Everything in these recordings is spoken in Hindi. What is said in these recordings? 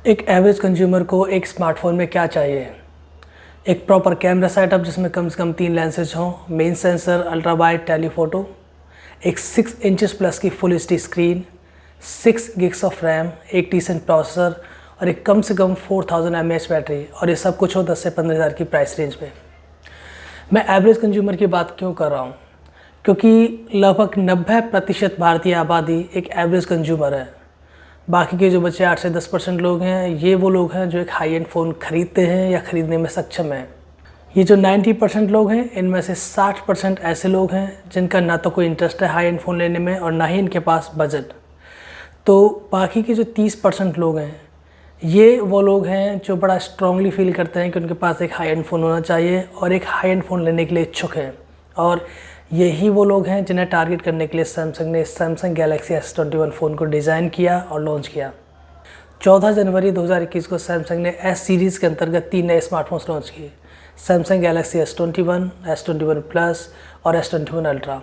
एक एवरेज कंज्यूमर को एक स्मार्टफोन में क्या चाहिए? एक प्रॉपर कैमरा सेटअप जिसमें कम से कम 3 लेंसेज हों, main sensor, ultra wide, telephoto, एक 6 इंचेस प्लस की full HD screen, 6 gigs of RAM, एक डिसेंट प्रोसेसर और एक कम से कम 4000 mAh बैटरी, और ये सब कुछ हो 10 से 15 हज़ार की प्राइस रेंज में। मैं एवरेज कंज्यूमर की बात क्यों कर रहा हूँ? क्योंकि लगभग 90% भारतीय आबादी एक एवरेज कंज्यूमर है। बाकी के जो बचे 8 से 10% लोग हैं, ये वो लोग हैं जो एक हाई एंड फ़ोन ख़रीदते हैं या ख़रीदने में सक्षम हैं। ये जो 90% लोग हैं, इनमें से 60% ऐसे लोग हैं जिनका ना तो कोई इंटरेस्ट है हाई एंड फ़ोन लेने में और ना ही इनके पास बजट। तो बाकी के जो 30% लोग हैं, ये वो लोग हैं जो बड़ा स्ट्रांगली फील करते हैं कि उनके पास एक हाई एंड फ़ोन होना चाहिए और एक हाई एंड फ़ोन लेने के लिए इच्छुक हैं। और यही वो लोग हैं जिन्हें टारगेट करने के लिए सैमसंग ने सैमसंग गैलेक्सी S21 फ़ोन को डिज़ाइन किया और लॉन्च किया। 14 जनवरी 2021 को सैमसंग ने S सीरीज़ के अंतर्गत 3 नए स्मार्टफोन्स लॉन्च किए: Samsung Galaxy S21, S21 plus और S21 अल्ट्रा।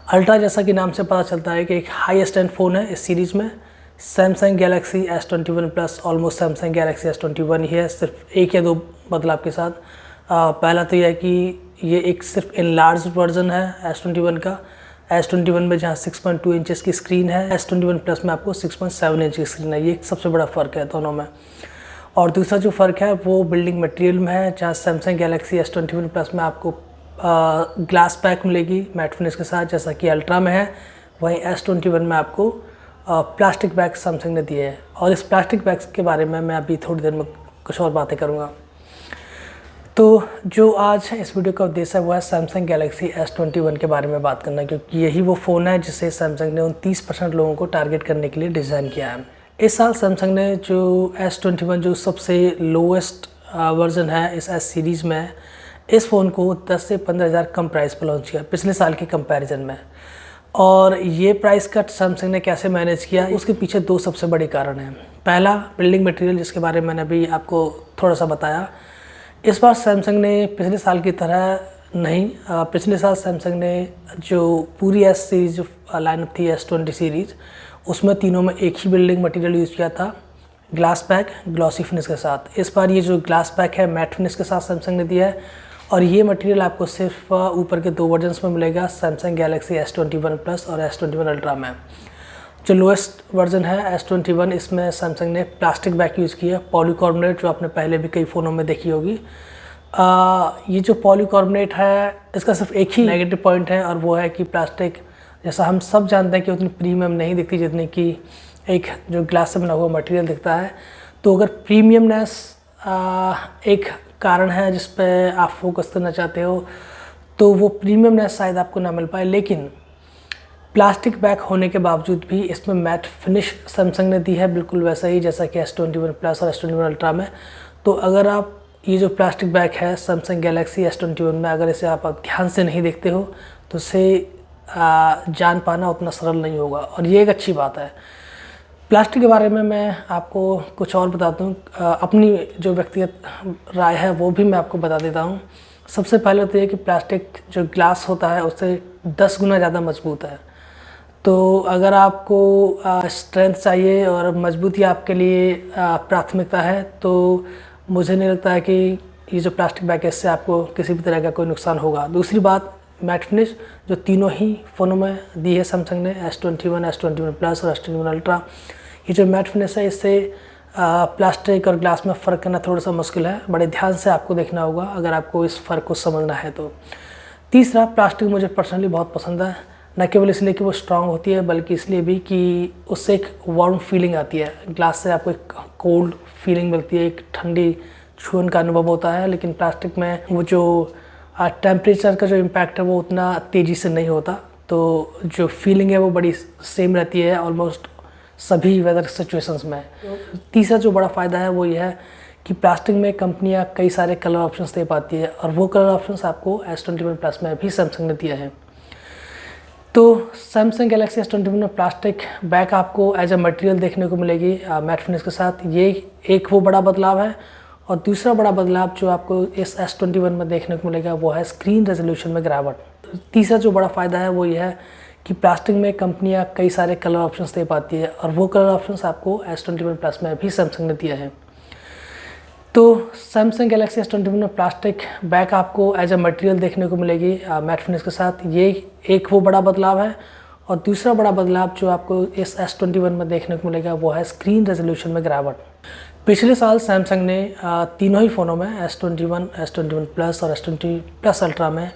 अल्ट्रा जैसा कि नाम से पता चलता है कि एक हाईएस्ट एंड फ़ोन है इस सीरीज़ में। Samsung Galaxy S21 plus almost Samsung Galaxy S21 ही है, सिर्फ एक या दो बदलाव के साथ। पहला तो यह है कि ये एक सिर्फ इनलार्ज वर्जन है S21 का। S21 में जहाँ 6.2 इंचेस की स्क्रीन है, S21 प्लस में आपको 6.7 इंच की स्क्रीन है। ये सबसे बड़ा फ़र्क है दोनों में। और दूसरा जो फ़र्क है वो बिल्डिंग मटेरियल में है, जहाँ सैमसंग गैलेक्सी S21 प्लस में आपको ग्लास पैक मिलेगी मैट फिनिश के साथ, जैसा कि अल्ट्रा में है। वहीं S21 में आपको प्लास्टिक बैग सैमसंग ने दिए हैं, और इस प्लास्टिक बैग्स के बारे में मैं अभी थोड़ी देर में कुछ और बातें करूँगा। तो जो आज इस वीडियो का उद्देश्य है वो है सैमसंग गैलेक्सी S21 के बारे में बात करना, क्योंकि यही वो फ़ोन है जिसे सैमसंग ने उन 30% लोगों को टारगेट करने के लिए डिज़ाइन किया है। इस साल सैमसंग ने जो S21 जो सबसे लोएस्ट वर्जन है इस S सीरीज़ में, इस फ़ोन को 10 से 15 हज़ार कम प्राइस पर लॉन्च किया पिछले साल के कंपैरिजन में। और ये प्राइस कट सैमसंग ने कैसे मैनेज किया, उसके पीछे दो सबसे बड़े कारण हैं। पहला, बिल्डिंग मटेरियल, जिसके बारे में मैंने अभी आपको थोड़ा सा बताया। इस बार सैमसंग ने पिछले साल की तरह नहीं, पिछले साल सैमसंग ने जो पूरी S सीरीज़ लाइनअप थी S20 सीरीज़, उसमें तीनों में एक ही बिल्डिंग मटेरियल यूज़ किया था, ग्लास पैक ग्लॉसी फिनिश के साथ। इस बार ये जो ग्लास पैक है मैट फिनिश के साथ सैमसंग ने दिया है, और ये मटेरियल आपको सिर्फ ऊपर के 2 वर्जन्स में मिलेगा, सैमसंग गैलेक्सी S21 प्लस और S21 अल्ट्रा में। जो लोएस्ट वर्जन है S21, इसमें सैमसंग ने प्लास्टिक बैक यूज़ किया, पॉलीकार्बोनेट, जो आपने पहले भी कई फ़ोनों में देखी होगी। ये जो पॉलीकार्बोनेट है, इसका सिर्फ एक ही नेगेटिव पॉइंट है, और वो है कि प्लास्टिक, जैसा हम सब जानते हैं कि उतनी प्रीमियम नहीं दिखती जितनी कि एक जो ग्लास से बना हुआ मटेरियल दिखता है। तो अगर प्रीमियमनेस एक कारण है जिस पे आप फोकस करना चाहते हो, तो वो प्रीमियमनेस शायद आपको ना मिल पाए। लेकिन प्लास्टिक बैक होने के बावजूद भी इसमें मैट फिनिश सैमसंग ने दी है, बिल्कुल वैसा ही जैसा कि S21 प्लस और S21 अल्ट्रा में। तो अगर आप ये जो प्लास्टिक बैक है सैमसंग गैलेक्सी S21 में, अगर इसे आप ध्यान से नहीं देखते हो तो इसे जान पाना उतना सरल नहीं होगा, और ये एक अच्छी बात है। प्लास्टिक के बारे में मैं आपको कुछ और बताता हूँ, अपनी जो व्यक्तिगत राय है वो भी मैं आपको बता देता हूँ। सबसे पहले तो ये कि प्लास्टिक जो ग्लास होता है उससे 10 गुना ज़्यादा मजबूत है। तो अगर आपको स्ट्रेंथ चाहिए और मजबूती आपके लिए प्राथमिकता है, तो मुझे नहीं लगता है कि ये जो प्लास्टिक बैग है इससे आपको किसी भी तरह का कोई नुकसान होगा। दूसरी बात, मैट फिनिश जो तीनों ही फ़ोनों में दी है सैमसंग ने, S21, S21 प्लस और S21 अल्ट्रा। ये जो मैट फिनिश है, इससे प्लास्टिक और ग्लास में फ़र्क करना थोड़ा सा मुश्किल है, बड़े ध्यान से आपको देखना होगा अगर आपको इस फ़र्क को समझना है तो। तीसरा, प्लास्टिक मुझे पर्सनली बहुत पसंद है, न केवल इसलिए कि वो स्ट्रांग होती है, बल्कि इसलिए भी कि उससे एक वार्म फीलिंग आती है। ग्लास से आपको एक कोल्ड फीलिंग मिलती है, एक ठंडी छूने का अनुभव होता है, लेकिन प्लास्टिक में वो जो टेम्परेचर का जो इम्पैक्ट है वो उतना तेज़ी से नहीं होता। तो जो फीलिंग है वो बड़ी सेम रहती है ऑलमोस्ट सभी वेदर सिचुएशंस में। तीसरा जो बड़ा फ़ायदा है वो ये है कि प्लास्टिक में कंपनियां कई सारे कलर ऑप्शंस दे पाती है, और वो कलर ऑप्शंस आपको S21 प्लस में भी सैमसंग ने दिया है। तो सैमसंग गैलेक्सी S21 में प्लास्टिक बैक आपको एज अ मटेरियल देखने को मिलेगी मैट फिनिश के साथ, ये एक वो बड़ा बदलाव है। और दूसरा बड़ा बदलाव जो आपको इस S21 में देखने को मिलेगा वो है स्क्रीन रेजोल्यूशन में गिरावट। तीसरा जो बड़ा फ़ायदा है वो ये है कि प्लास्टिक में कंपनियां कई सारे कलर ऑप्शंस दे पाती है और वो कलर ऑप्शंस आपको S21 प्लस में भी सैमसंग ने दिया है। तो सैमसंग गैलेक्सी S21 में प्लास्टिक बैक आपको एज अ मटेरियल देखने को मिलेगी मैट फिनिश के साथ। ये एक वो बड़ा बदलाव है। और दूसरा बड़ा बदलाव जो आपको इस S21 में देखने को मिलेगा वो है स्क्रीन रेजोल्यूशन में गिरावट। पिछले साल सैमसंग ने तीनों ही फ़ोनों में S21, S21 प्लस और S20 प्लस अल्ट्रा में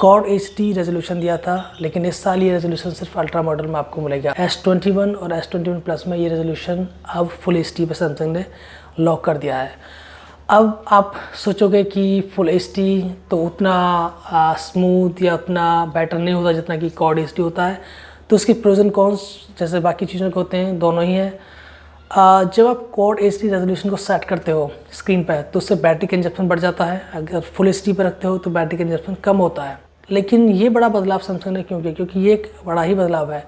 क्वाड HD रेजोल्यूशन दिया था, लेकिन इस साल ये रेजोल्यूशन सिर्फ अल्ट्रा मॉडल में आपको मिलेगा। S21 और S21 प्लस में ये रेजोल्यूशन अब फुल HD पे सैमसंग ने लॉक कर दिया है। अब आप सोचोगे कि फुल HD तो उतना स्मूथ या उतना बेटर नहीं होता जितना कि क्वाड HD होता है। तो उसके प्रोज एंड कॉन्स जैसे बाकी चीज़ों के होते हैं, दोनों ही हैं। जब आप क्वाड HD रेजोल्यूशन को सेट करते हो स्क्रीन पर तो उससे बैटरी कंजप्शन बढ़ जाता है। अगर फुल HD पर रखते हो तो बैटरी कंजप्शन कम होता है। लेकिन ये बड़ा बदलाव सैमसंग ने क्यों किया? क्योंकि ये एक बड़ा ही बदलाव है।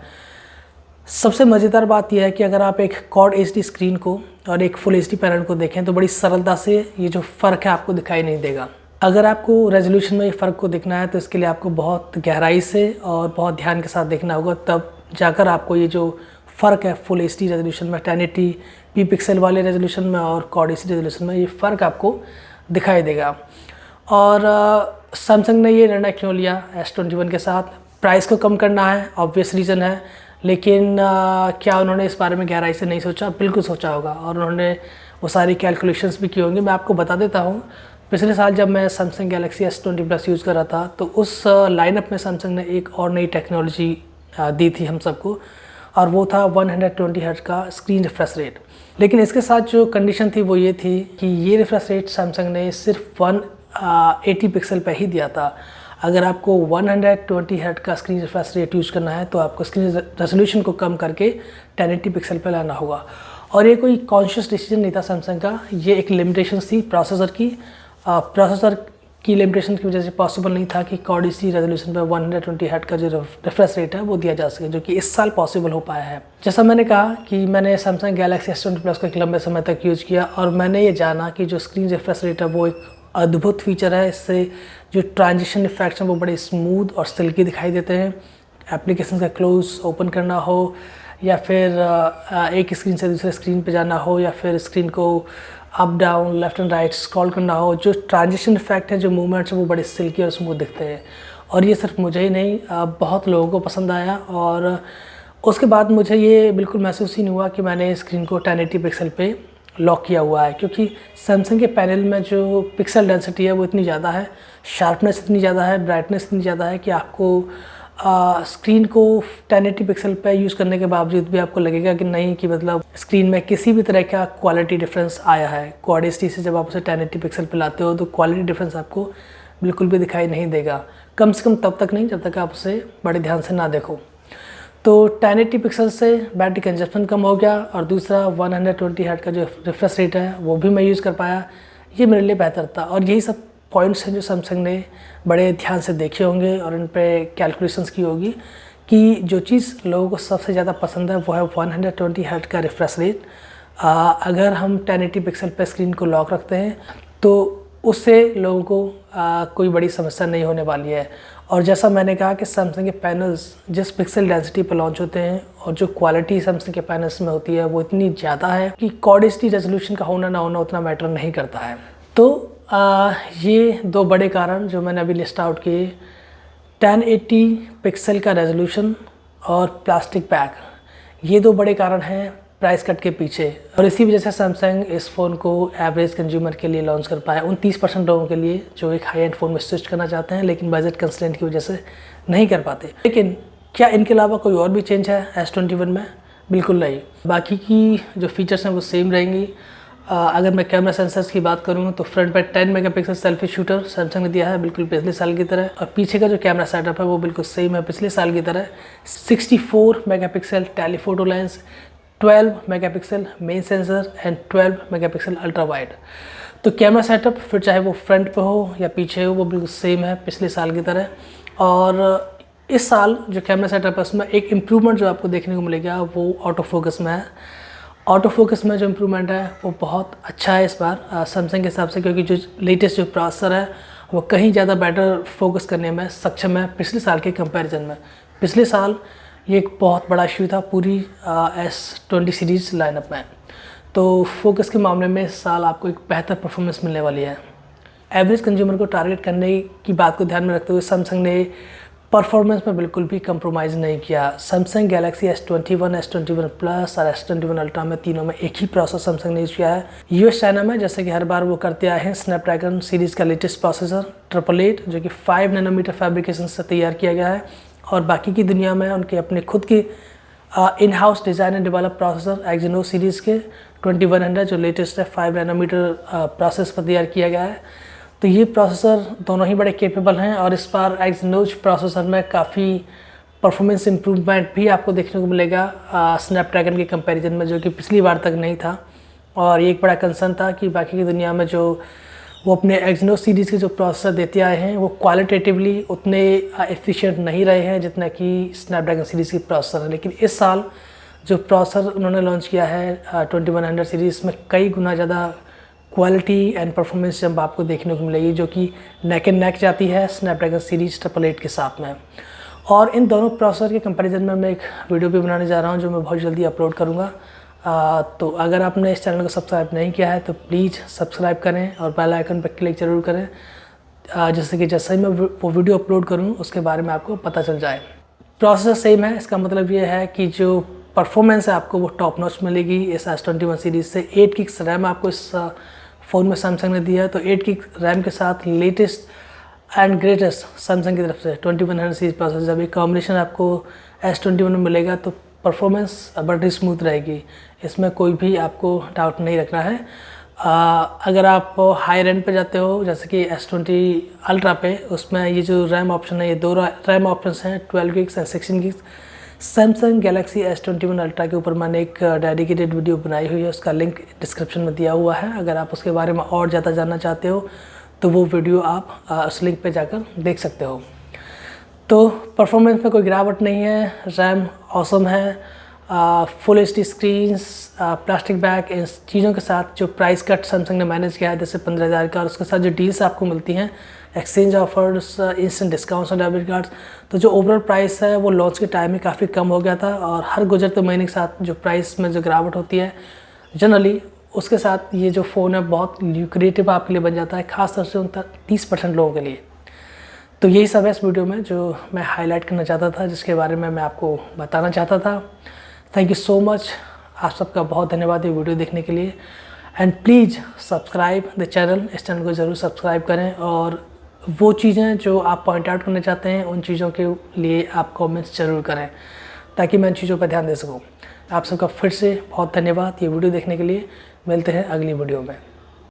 सबसे मज़ेदार बात यह है कि अगर आप एक क्वाड HD स्क्रीन को और एक फुल HD पैनल को देखें तो बड़ी सरलता से ये जो फ़र्क है आपको दिखाई नहीं देगा। अगर आपको रेजोल्यूशन में ये फ़र्क को देखना है तो इसके लिए आपको बहुत गहराई से और बहुत ध्यान के साथ देखना होगा, तब जाकर आपको ये जो फ़र्क है फुल HD रेजोल्यूशन में 1080p पिक्सल वाले रेजोल्यूशन में और क्वाड HD रेजोल्यूशन में ये फ़र्क आपको दिखाई देगा। और सैमसंग ने ये निर्णय क्यों लिया S21 के साथ? प्राइस को कम करना है, ऑब्वियस रीज़न है। लेकिन क्या उन्होंने इस बारे में गहराई से नहीं सोचा? बिल्कुल सोचा होगा और उन्होंने वो सारी कैलकुलेशंस भी की होंगी। मैं आपको बता देता हूँ, पिछले साल जब मैं Samsung Galaxy S20 plus use कर रहा था तो उस लाइनअप में सैमसंग ने एक और नई टेक्नोलॉजी दी थी हम सबको, और वो था 120 हर्ट्ज़ का स्क्रीन रिफ्रेश रेट। लेकिन इसके साथ जो कंडीशन थी वो ये थी कि ये रिफ्रेश रेट सैमसंग ने सिर्फ 180 पिक्सल पर ही दिया था। अगर आपको 120 हर्ट्ज़ का स्क्रीन रिफ्रेश रेट यूज़ करना है तो आपको स्क्रीन रेजोल्यूशन को कम करके 1080 पिक्सल पर लाना होगा। और ये कोई कॉन्शियस डिसीजन नहीं था सैमसंग का, ये एक लिमिटेशन थी प्रोसेसर की। प्रोसेसर की लिमिटेशन की वजह से पॉसिबल नहीं था कि क्वाड HD रेजोल्यूशन पर 120 हर्ट्ज़ का जो रिफ्रेश रेट है वो दिया जा सके, जो कि इस साल पॉसिबल हो पाया है। जैसा मैंने कहा कि मैंने सैमसंग गैलेक्सी S20 प्लस को एक लंबे समय तक यूज़ किया और मैंने ये जाना कि जो स्क्रीन रिफ्रेश रेट है वो एक अद्भुत फीचर है। इससे जो ट्रांजिशन इफेक्ट्स हैं वो बड़े स्मूथ और सिल्की दिखाई देते हैं। एप्लीकेशन का क्लोज ओपन करना हो या फिर एक स्क्रीन से दूसरे स्क्रीन पे जाना हो या फिर स्क्रीन को up down left and right scroll करना हो, जो ट्रांजिशन इफेक्ट है, जो मूवमेंट्स हैं वो बड़े सिल्की और स्मूथ दिखते हैं। और ये सिर्फ मुझे ही नहीं बहुत लोगों को पसंद आया। और उसके बाद मुझे ये बिल्कुल महसूस ही नहीं हुआ कि मैंने स्क्रीन को 1080 पिक्सल पे लॉक किया हुआ है, क्योंकि सैमसंग के पैनल में जो पिक्सल डेंसिटी है वो इतनी ज़्यादा है, शार्पनेस इतनी ज़्यादा है, ब्राइटनेस इतनी ज़्यादा है कि आपको स्क्रीन को 1080 पिक्सल पे यूज़ करने के बावजूद भी आपको लगेगा कि नहीं, कि मतलब स्क्रीन में किसी भी तरह का क्वालिटी डिफरेंस आया है। क्वाड HD से जब आप उसे 1080 पिक्सल पे लाते हो तो क्वालिटी डिफरेंस आपको बिल्कुल भी दिखाई नहीं देगा, कम से कम तब तक नहीं जब तक आप उसे बड़े ध्यान से ना देखो। तो 1080 पिक्सल से बैटरी कंजप्शन कम हो गया और दूसरा 120 हर्ट्ज़ का जो रिफ्रेश रेट है वो भी मैं यूज़ कर पाया। ये मेरे लिए बेहतर था और यही सब पॉइंट्स हैं जो सैमसंग ने बड़े ध्यान से देखे होंगे और इन पे कैलकुलेशंस की होगी कि जो चीज़ लोगों को सबसे ज़्यादा पसंद है वो है 120 हर्ट्ज़ का रिफ्रेश रेट। अगर हम 1080 पिक्सल पर स्क्रीन को लॉक रखते हैं तो उससे लोगों को कोई बड़ी समस्या नहीं होने वाली है। और जैसा मैंने कहा कि सैमसंग के पैनल्स जिस पिक्सल डेंसिटी पर लॉन्च होते हैं और जो क्वालिटी सैमसंग के पैनल्स में होती है वो इतनी ज़्यादा है कि क्वाड HD रेजोल्यूशन का होना ना होना उतना मैटर नहीं करता है। तो ये दो बड़े कारण जो मैंने अभी लिस्ट आउट किए, 1080 पिक्सल का रेजोल्यूशन और प्लास्टिक बैग, ये दो बड़े कारण हैं प्राइस कट के पीछे। और इसी वजह से सैमसंग इस फ़ोन को एवरेज कंज्यूमर के लिए लॉन्च कर पाया, उन 30% लोगों के लिए जो एक हाई एंड फ़ोन में स्विच करना चाहते हैं लेकिन बजट कंस्ट्रेंट की वजह से नहीं कर पाते। लेकिन क्या इनके अलावा कोई और भी चेंज है S21 में? बिल्कुल नहीं। बाकी की जो फीचर्स हैं वो सेम रहेंगी। अगर मैं कैमरा सेंसर्स की बात करूँ तो फ्रंट पर 10 मेगापिक्सल सेल्फी शूटर सैमसंग ने दिया है बिल्कुल पिछले साल की तरह, और पीछे का जो कैमरा सेटअप है वो बिल्कुल सेम है पिछले साल की तरह। 64 megapixel telephoto lens, 12 megapixel main sensor and 12 megapixel ultra wide. तो कैमरा सेटअप फिर चाहे वो फ्रंट पे हो या पीछे हो वो बिल्कुल सेम है पिछले साल की तरह। और इस साल जो कैमरा सेटअप है उसमें एक इम्प्रूवमेंट जो आपको देखने को मिलेगा वो ऑटो फोकस में है। ऑटो फोकस में जो इम्प्रूवमेंट है वो बहुत अच्छा है इस बार सैमसंग के हिसाब से, क्योंकि जो लेटेस्ट जो प्रोसेसर है वो कहीं ज़्यादा बेटर फोकस करने में सक्षम है पिछले साल के कंपैरिजन में। पिछले साल ये एक बहुत बड़ा इशू था पूरी S20 सीरीज़ लाइनअप में। तो फोकस के मामले में इस साल आपको एक बेहतर परफॉर्मेंस मिलने वाली है। एवरेज कंज्यूमर को टारगेट करने की बात को ध्यान में रखते हुए सैमसंग ने परफॉर्मेंस में बिल्कुल भी कंप्रोमाइज़ नहीं किया। Samsung Galaxy S21, S21 plus और S21 अल्ट्रा में तीनों में एक ही प्रोसेसर सैमसंग ने यूज़ किया है। यूएस चाइना में जैसे कि हर बार वो करते आए हैं, स्नैपड्रैगन सीरीज़ का लेटेस्ट प्रोसेसर 888 जो कि 5 नैनोमीटर फैब्रिकेशन से तैयार किया गया है, और बाकी की दुनिया में उनके अपने खुद की in house design and develop processor Exynos series के 2100 जो लेटेस्ट है 5 नैनोमीटर प्रोसेस पर तैयार किया गया है। तो ये प्रोसेसर दोनों ही बड़े कैपेबल हैं, और इस बार एक्जिनोस प्रोसेसर में काफ़ी परफॉर्मेंस इम्प्रूवमेंट भी आपको देखने को मिलेगा स्नैपड्रैगन के कंपैरिजन में, जो कि पिछली बार तक नहीं था। और ये एक बड़ा कंसर्न था कि बाकी की दुनिया में जो वो अपने एक्जिनोस सीरीज़ के जो प्रोसेसर देते आए हैं वो क्वालिटेटिवली उतने एफिशिएंट नहीं रहे हैं जितना कि स्नैपड्रैगन सीरीज़ के प्रोसेसर है। लेकिन इस साल जो प्रोसेसर उन्होंने लॉन्च किया है 2100 सीरीज़ में कई गुना ज़्यादा क्वालिटी एंड परफॉर्मेंस जब आपको देखने को मिलेगी, जो कि नेक एंड नेक जाती है स्नैपड्रैगन सीरीज़ 888 के साथ में। और इन दोनों प्रोसेसर के कंपैरिजन में मैं एक वीडियो भी बनाने जा रहा हूँ जो मैं बहुत जल्दी अपलोड करूँगा। तो अगर आपने इस चैनल को सब्सक्राइब नहीं किया है तो प्लीज़ सब्सक्राइब करें और बेल आइकन पर क्लिक ज़रूर करें, जिससे कि जैसे ही मैं वो वीडियो अपलोड करूँ उसके बारे में आपको पता चल जाए। प्रोसेसर सेम है, इसका मतलब ये है कि जो परफॉर्मेंस है आपको वो टॉप नॉच मिलेगी इस S21 सीरीज़ से। 8 GB रैम आपको इस फ़ोन में सैमसंग ने दिया है, तो 8 GB रैम के साथ लेटेस्ट एंड ग्रेटेस्ट सैमसंग की तरफ से 2100 सीरीज प्रोसेसर, जब ये कॉम्बिनेशन आपको S21 में मिलेगा तो परफॉर्मेंस बड़ी स्मूथ रहेगी, इसमें कोई भी आपको डाउट नहीं रखना है। अगर आप हाई रेंज पे जाते हो जैसे कि S20 अल्ट्रा पे, उसमें ये जो रैम ऑप्शन है, ये दो रैम ऑप्शन हैं 12 GB and 16 GB। Samsung Galaxy S21 ultra के ऊपर मैंने एक डेडिकेटेड वीडियो बनाई हुई है, उसका लिंक डिस्क्रिप्शन में दिया हुआ है। अगर आप उसके बारे में और ज़्यादा जानना चाहते हो तो वो वीडियो आप उस लिंक पे जाकर देख सकते हो। तो परफॉर्मेंस में कोई गिरावट नहीं है, रैम ऑसम है, full HD screens, plastic bag, इन चीज़ों के साथ जो प्राइस कट सैमसंग ने मैनेज किया है जैसे 15,000 का, और उसके साथ जो डील्स आपको मिलती हैं, एक्सचेंज ऑफर्स, इंस्टेंट डिस्काउंट्स और डेबिट कार्ड्स, तो जो ओवरऑल प्राइस है वो लॉन्च के टाइम में काफ़ी कम हो गया था। और हर गुजरते महीने के साथ जो प्राइस में जो गिरावट होती है जनरली, उसके साथ ये जो फ़ोन है बहुत ल्यूक्रेटिव आपके लिए बन जाता है, खासतौर से उन 30% लोगों के लिए। तो यही सब है इस वीडियो में जो मैं हाईलाइट करना चाहता था, जिसके बारे में मैं आपको बताना चाहता था। थैंक यू सो मच, आप सबका बहुत धन्यवाद ये वीडियो देखने के लिए। And please subscribe the channel, इस चैनल को ज़रूर सब्सक्राइब करें, और वो चीज़ें जो आप पॉइंट आउट करना चाहते हैं उन चीज़ों के लिए आप कमेंट्स ज़रूर करें, ताकि मैं इन चीज़ों पर ध्यान दे सकूं। आप सबका फिर से बहुत धन्यवाद ये वीडियो देखने के लिए। मिलते हैं अगली वीडियो में।